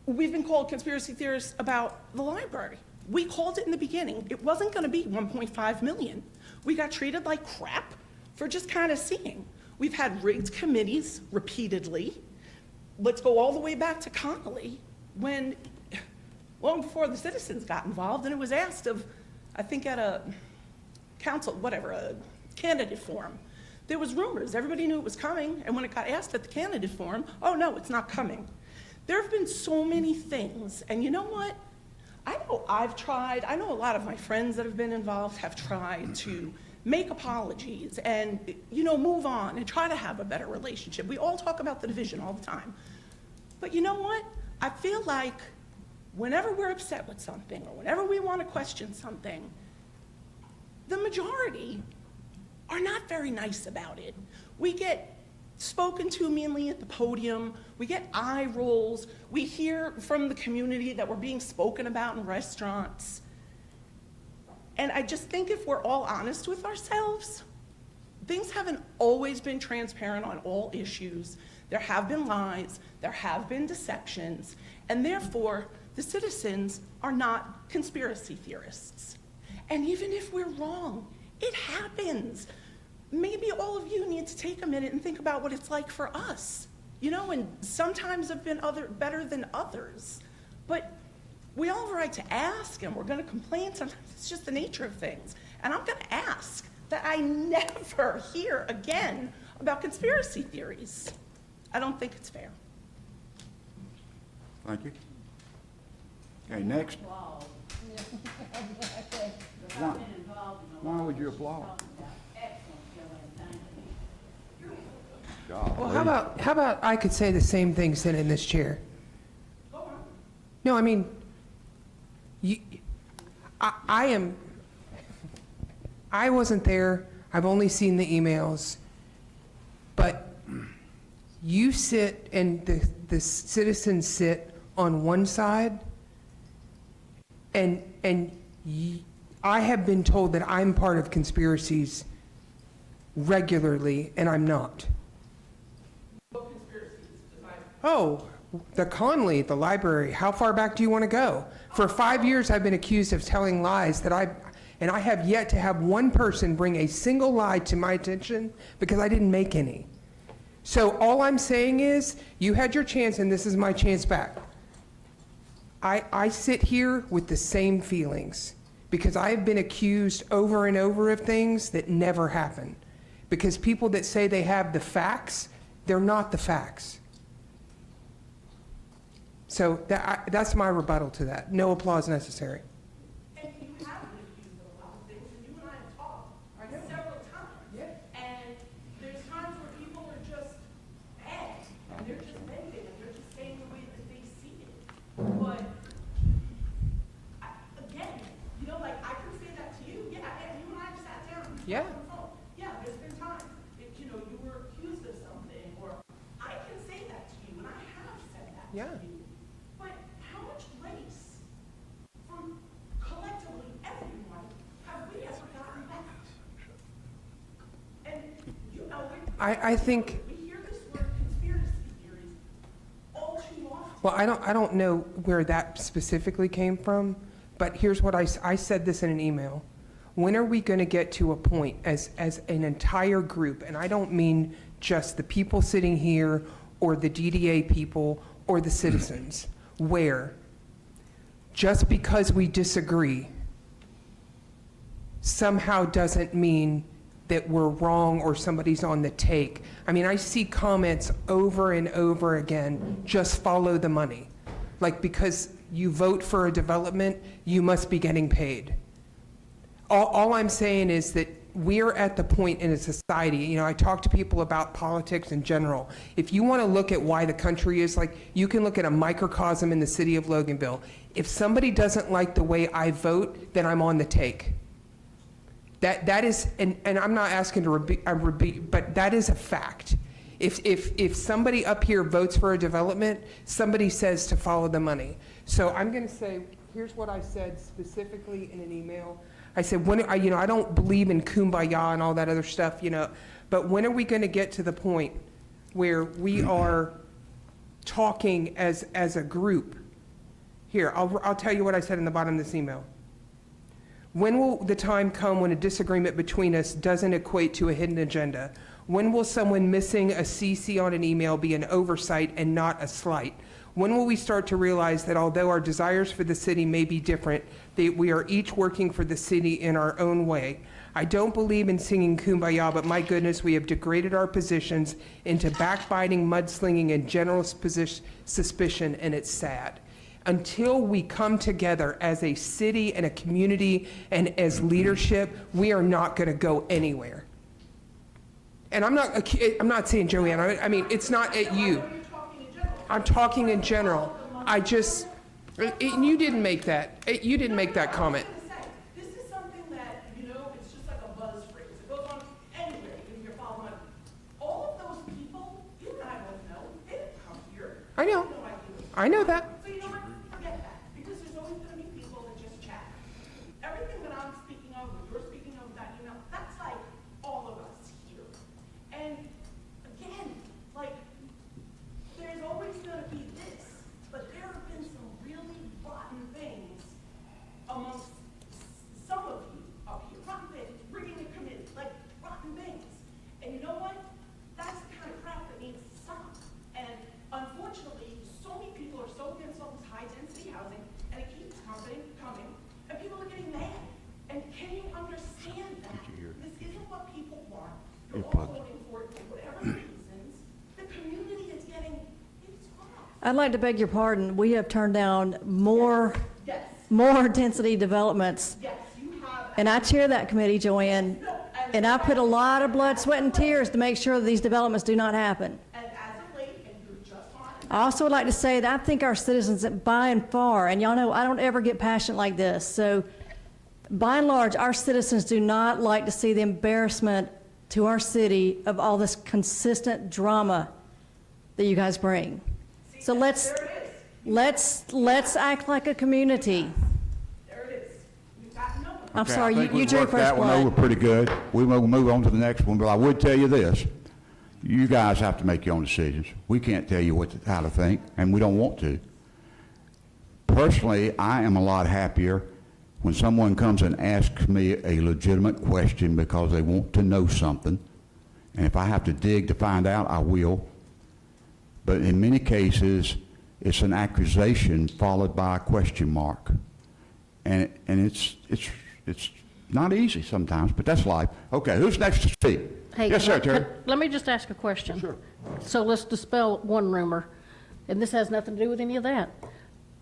We've been called conspiracy theorists about the library. We called it in the beginning. It wasn't going to be 1.5 million. We got treated like crap for just kind of seeing. We've had rigged committees repeatedly. Let's go all the way back to Connolly when, long before the citizens got involved, and it was asked of, I think at a council, whatever, a candidate forum. There was rumors. Everybody knew it was coming, and when it got asked at the candidate forum, oh no, it's not coming. There have been so many things, and you know what? I know I've tried, I know a lot of my friends that have been involved have tried to make apologies and, you know, move on and try to have a better relationship. We all talk about the division all the time. But you know what? I feel like whenever we're upset with something or whenever we want to question something, the majority are not very nice about it. We get spoken to meanly at the podium, we get eye rolls, we hear from the community that we're being spoken about in restaurants. And I just think if we're all honest with ourselves, things haven't always been transparent on all issues. There have been lies, there have been deceptions, and therefore the citizens are not conspiracy theorists. And even if we're wrong, it happens. Maybe all of you need to take a minute and think about what it's like for us. You know, and sometimes have been better than others. But we all have a right to ask, and we're going to complain. Sometimes it's just the nature of things. And I'm going to ask that I never hear again about conspiracy theories. I don't think it's fair. Thank you. Okay, next. Why would you applaud? Well, how about I could say the same thing sitting in this chair? No, I mean, I wasn't there. I've only seen the emails. But you sit and the citizens sit on one side, and I have been told that I'm part of conspiracies regularly, and I'm not. Oh, the Conley, the library, how far back do you want to go? For 5 years, I've been accused of telling lies and I have yet to have one person bring a single lie to my attention because I didn't make any. So all I'm saying is, you had your chance and this is my chance back. I sit here with the same feelings because I have been accused over and over of things that never happen. Because people that say they have the facts, they're not the facts. So that's my rebuttal to that. No applause necessary. And you have been accused of a lot of things, and you and I have talked several times. Yeah. And there's times where people are just mad, and they're just venting, and they're just saying the way that they see it. But, again, you know, like, I can say that to you. Yeah, you and I have sat down. And Yeah. talked on the phone. Yeah, there's been times, you know, you were accused of something, or I can say that to you, and I have said that Yeah. to you. But how much grace from collectively everyone have we ever gotten back? And, you know, I think, we hear this word conspiracy theories all too often. well, I don't know where that specifically came from, but here's what I said this in an email. When are we going to get to a point as an entire group, and I don't mean just the people sitting here or the DDA people or the citizens, where just because we disagree somehow doesn't mean that we're wrong or somebody's on the take. I mean, I see comments over and over again, just follow the money. Like, because you vote for a development, you must be getting paid. All I'm saying is that we're at the point in a society, you know, I talk to people about politics in general. If you want to look at why the country is like, you can look at a microcosm in the city of Loganville. If somebody doesn't like the way I vote, then I'm on the take. That is, and I'm not asking to repeat, but that is a fact. If somebody up here votes for a development, somebody says to follow the money. So I'm going to say, here's what I said specifically in an email. I said, I don't believe in kumbaya and all that other stuff, you know, but when are we going to get to the point where we are talking as a group? Here, I'll tell you what I said in the bottom of this email. When will the time come when a disagreement between us doesn't equate to a hidden agenda? When will someone missing a CC on an email be an oversight and not a slight? When will we start to realize that although our desires for the city may be different, that we are each working for the city in our own way? I don't believe in singing kumbaya, but my goodness, we have degraded our positions into backbiting, mudslinging, and general suspicion, and it's sad. Until we come together as a city and a community and as leadership, we are not going to go anywhere. And I'm not saying Joanne, I mean, it's not at you. I'm talking in general. You didn't make that comment. This is something that, you know, it's just like a buzz phrase. It goes on anywhere in your follow money. All of those people, you and I both know, they didn't come here. I know. They have no idea. I know that. So you know what? Forget that. Because there's always going to be people that just chat. Everything that I'm speaking of, what you're speaking of, that, you know, that's like all of us here. And again, like, there's always going to be this, but there have been some really rotten things amongst some of you up here. Rotten things, rigging the committee, like rotten things. And you know what? That's the kind of crap that needs to stop. And unfortunately, so many people are so against I'd like to beg your pardon. We have turned down more density developments. Yes, you have. And I chair that committee, Joanne, and I put a lot of blood, sweat, and tears to make sure that these developments do not happen. And as of late, and you're just fine. I also would like to say that I think our citizens, by and far, and y'all know I don't ever get passionate like this, so by and large, our citizens do not like to see the embarrassment to our city of all this consistent drama that you guys bring. So let's act like a community. There it is. You've got no. I'm Okay, sorry, I think you we've drew worked first that one over blood. pretty good. We will move on to the next one, but I would tell you this. You guys have to make your own decisions. We can't tell you how to think, and we don't want to. Personally, I am a lot happier when someone comes and asks me a legitimate question because they want to know something. And if I have to dig to find out, I will. But in many cases, it's an accusation followed by a question mark. And it's not easy sometimes, but that's life. Okay, who's next to speak? Hey, Yes, sir, Terry. let me just ask a question. Sure. So let's dispel one rumor, and this has nothing to do with any of that.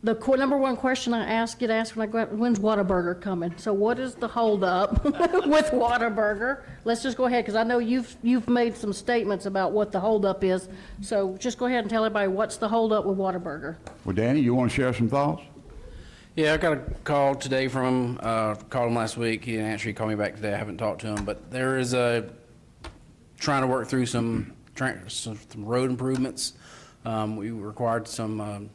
The number one question get asked when I go out, when's Whataburger coming? So what is the holdup with Whataburger? Let's just go ahead, because I know you've made some statements about what the holdup is. So just go ahead and tell everybody what's the holdup with Whataburger. Well, Danny, you want to share some thoughts? Yeah, I got a call today from him, called him last week. He didn't answer, he called me back today. I haven't talked to him, but there is trying to work through some road improvements. We required some,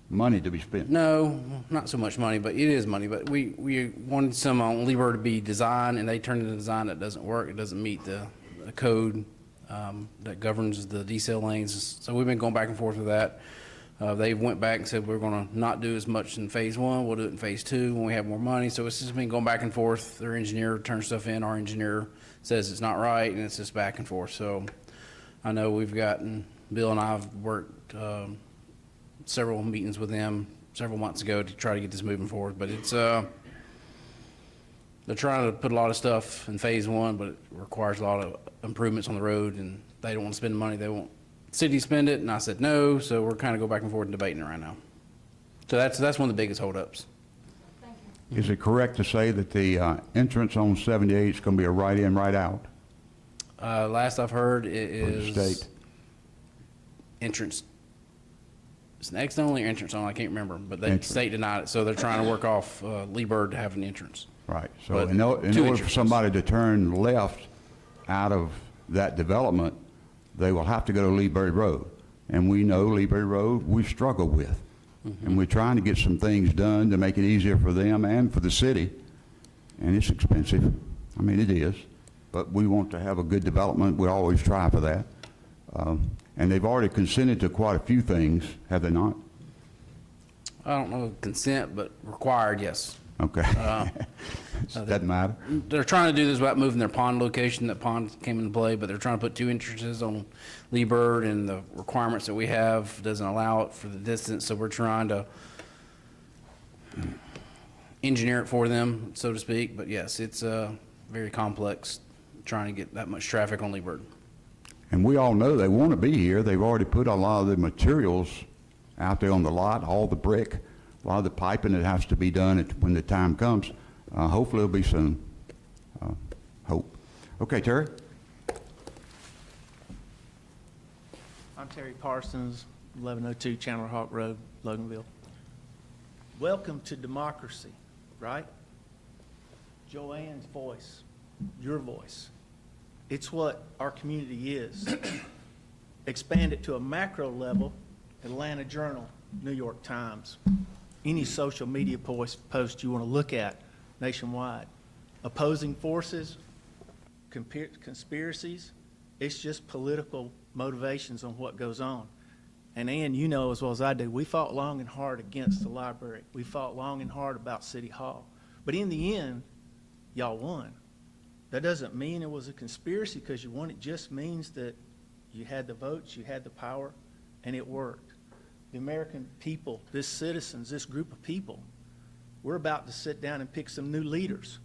Money to be spent. no, not so much money, but it is money, but we wanted some on Lieber to be designed, and they turned in a design that doesn't work. It doesn't meet the code that governs the decel lanes. So we've been going back and forth with that. They went back and said we're going to not do as much in phase one. We'll do it in phase two when we have more money. So it's just been going back and forth. Their engineer turns stuff in. Our engineer says it's not right, and it's just back and forth. So I know Bill and I have worked several meetings with them several months ago to try to get this moving forward. But it's they're trying to put a lot of stuff in phase one, but it requires a lot of improvements on the road, and they don't want to spend the money. They want the city to spend it, and I said no. So we're kind of go back and forth and debating it right now. So that's one of the biggest holdups. Is it correct to say that the entrance on 78 is going to be a right in, right out? Last I've heard, it For the is state. entrance. It's an exit only or entrance only, I can't remember, but the Entrance. state denied it, so they're trying to work off Lee Bird to have an entrance. Right. So But in order two for entrances. somebody to turn left out of that development, they will have to go to Lee Berry Road. And we know Lee Berry Road, we struggle with. And we're trying to get some things done to make it easier for them and for the city. And it's expensive. I mean, it is. But we want to have a good development. We always try for that. And they've already consented to quite a few things, have they not? I don't know consent, but required, yes. Okay. Doesn't matter. They're trying to do this without moving their pond location. That pond came into play, but they're trying to put two entrances on Lee Bird, and the requirements that we have doesn't allow it for the distance, so we're trying to engineer it for them, so to speak. But yes, it's very complex trying to get that much traffic on Lee Bird. And we all know they want to be here. They've already put a lot of the materials out there on the lot, all the brick, a lot of the piping that has to be done when the time comes. Hopefully it'll be soon. Hope. Okay, Terry? I'm Terry Parsons, 1102 Chandler Hawk Road, Loganville. Welcome to democracy, right? Joanne's voice, your voice. It's what our community is. Expand it to a macro level, Atlanta Journal, New York Times, any social media post you want to look at nationwide. Opposing forces, conspiracies, it's just political motivations on what goes on. And Ann, you know as well as I do, we fought long and hard against the library. We fought long and hard about City Hall. But in the end, y'all won. That doesn't mean it was a conspiracy because you won. It just means that you had the votes, you had the power, and it worked. The American people, this citizens, this group of people, we're about to sit down and pick some new leaders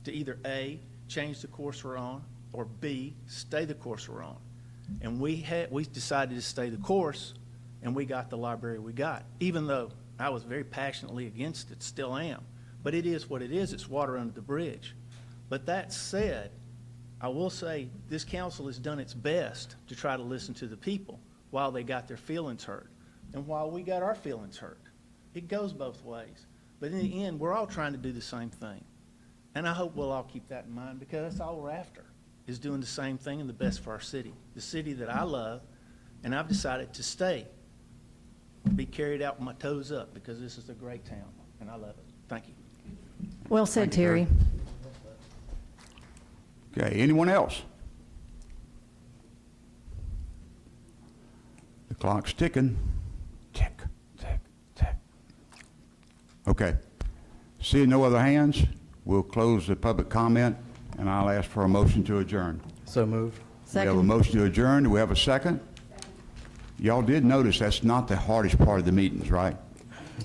to either A, change the course we're on, or B, stay the course we're on. And we decided to stay the course and we got the library we got, even though I was very passionately against it, still am. But it is what it is. It's water under the bridge. But that said, I will say this council has done its best to try to listen to the people while they got their feelings hurt and while we got our feelings hurt. It goes both ways. But in the end, we're all trying to do the same thing. And I hope we'll all keep that in mind, because that's all we're after, is doing the same thing and the best for our city, the city that I love, and I've decided to stay, be carried out with my toes up, because this is a great town, and I love it. Thank you. Well said, Thank you, Terry. Terry. Okay, anyone else? The clock's ticking. Tick, tick, tick. Okay. Seeing no other hands, we'll close the public comment, and I'll ask for a motion to adjourn. So moved. We have a Second. motion to adjourn. Do we have a second? Y'all did notice that's not the hardest part of the meetings, right?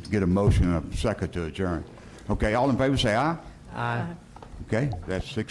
To get a motion and a second to adjourn. Okay, all in favor say aye. Aye. Okay, that's 6.